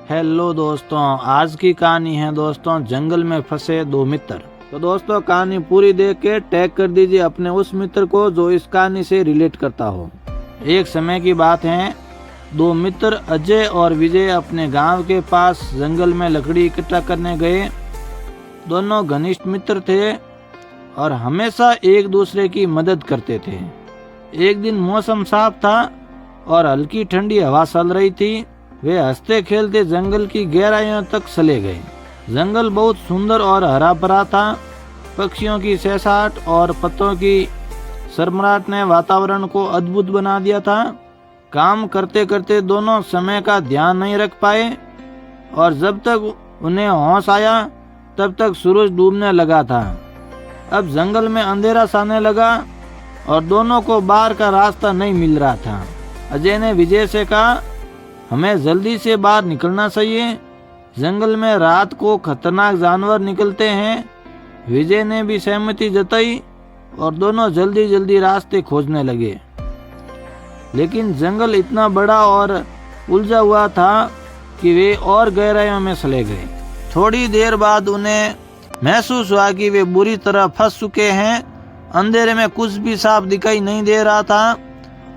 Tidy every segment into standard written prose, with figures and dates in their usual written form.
Hello दोस्तों, आज की कहानी है दोस्तों जंगल में फंसे दो मित्र। तो दोस्तों कहानी पूरी देख के टैग कर दीजिए अपने उस मित्र को जो इस कहानी से रिलेट करता हो। एक समय की बात है, दो मित्र अजय और विजय अपने गांव के पास जंगल में लकड़ी इकट्ठा करने गए। दोनों घनिष्ठ मित्र थे और हमेशा एक दूसरे की मदद करते थे। एक दिन मौसम साफ था और हल्की ठंडी हवा चल रही थी। वे हंसते खेलते जंगल की गहराइयों तक चले गए। जंगल बहुत सुंदर और हरा भरा था। पक्षियों की चहचहाट और पत्तों की सरमराहट ने वातावरण को अद्भुत बना दिया था। काम करते करते दोनों समय का ध्यान नहीं रख पाए और जब तक उन्हें होश आया तब तक सूरज डूबने लगा था। अब जंगल में अंधेरा छाने लगा और दोनों को बाहर का रास्ता नहीं मिल रहा था। अजय ने विजय से कहा, हमें जल्दी से बाहर निकलना चाहिए, जंगल में रात को खतरनाक जानवर निकलते हैं। विजय ने भी सहमति जताई और दोनों जल्दी जल्दी रास्ते खोजने लगे। लेकिन जंगल इतना बड़ा और उलझा हुआ था कि वे और गहराइयों में चले गए। थोड़ी देर बाद उन्हें महसूस हुआ कि वे बुरी तरह फंस चुके हैं। अंधेरे में कुछ भी साफ दिखाई नहीं दे रहा था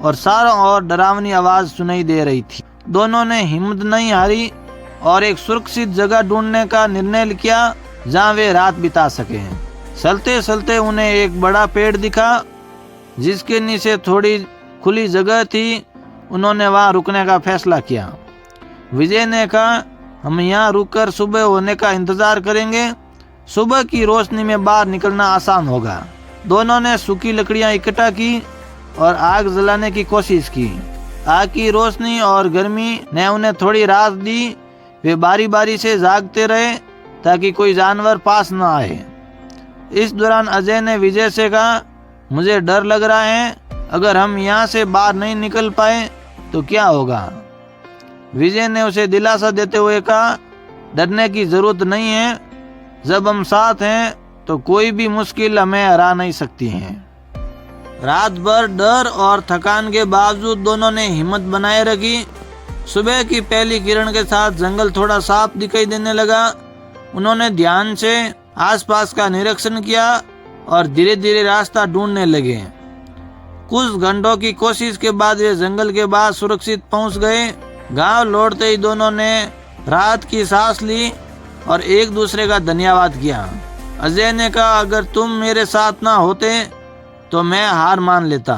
और चारों ओर डरावनी आवाज सुनाई दे रही थी। दोनों ने हिम्मत नहीं हारी और एक सुरक्षित जगह ढूंढने का निर्णय किया जहां वे रात बिता सके। चलते चलते उन्हें एक बड़ा पेड़ दिखा जिसके नीचे थोड़ी खुली जगह थी। उन्होंने वहां रुकने का फैसला किया। विजय ने कहा, हम यहाँ रुककर सुबह होने का इंतजार करेंगे, सुबह की रोशनी में बाहर निकलना आसान होगा। दोनों ने सूखी लकड़ियां इकट्ठा की और आग जलाने की कोशिश की। आग की रोशनी और गर्मी ने उन्हें थोड़ी राहत दी। वे बारी बारी से जागते रहे ताकि कोई जानवर पास न आए। इस दौरान अजय ने विजय से कहा, मुझे डर लग रहा है, अगर हम यहाँ से बाहर नहीं निकल पाए तो क्या होगा। विजय ने उसे दिलासा देते हुए कहा, डरने की जरूरत नहीं है, जब हम साथ हैं तो कोई भी मुश्किल हमें हरा नहीं सकती है। रात भर डर और थकान के बावजूद दोनों ने हिम्मत बनाए रखी। सुबह की पहली किरण के साथ जंगल थोड़ा साफ दिखाई देने लगा। उन्होंने ध्यान से आसपास का निरीक्षण किया और धीरे धीरे रास्ता ढूंढने लगे। कुछ घंटों की कोशिश के बाद वे जंगल के बाहर सुरक्षित पहुंच गए। गांव लौटते ही दोनों ने राहत की सांस ली और एक दूसरे का धन्यवाद किया। अजय ने कहा, अगर तुम मेरे साथ ना होते तो मैं हार मान लेता।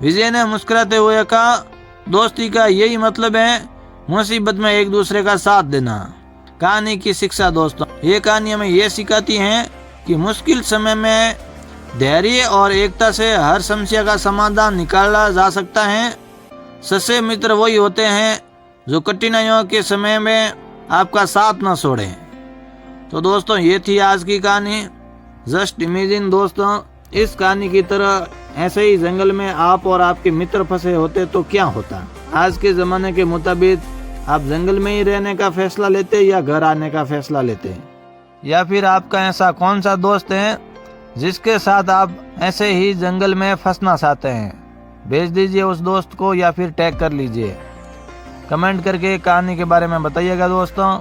विजय ने मुस्कुराते हुए कहा, दोस्ती का यही मतलब है, मुसीबत में एक दूसरे का साथ देना। कहानी की शिक्षा दोस्तों, ये कहानी हमें ये सिखाती है कि मुश्किल समय में धैर्य और एकता से हर समस्या का समाधान निकाला जा सकता है। सच्चे मित्र वही होते हैं जो कठिनाइयों के समय में आपका साथ न छोड़े। तो दोस्तों ये थी आज की कहानी। जस्ट इमेजिन दोस्तों, इस कहानी की तरह ऐसे ही जंगल में आप और आपके मित्र फंसे होते तो क्या होता। आज के ज़माने के मुताबिक आप जंगल में ही रहने का फैसला लेते या घर आने का फैसला लेते, या फिर आपका ऐसा कौन सा दोस्त है जिसके साथ आप ऐसे ही जंगल में फंसना चाहते हैं। भेज दीजिए उस दोस्त को या फिर टैग कर लीजिए। कमेंट करके कहानी के बारे में बताइएगा दोस्तों।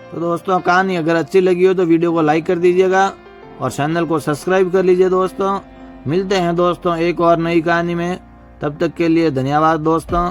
तो दोस्तों कहानी अगर अच्छी लगी हो तो वीडियो को लाइक कर दीजिएगा और चैनल को सब्सक्राइब कर लीजिए दोस्तों। मिलते हैं दोस्तों एक और नई कहानी में, तब तक के लिए धन्यवाद दोस्तों।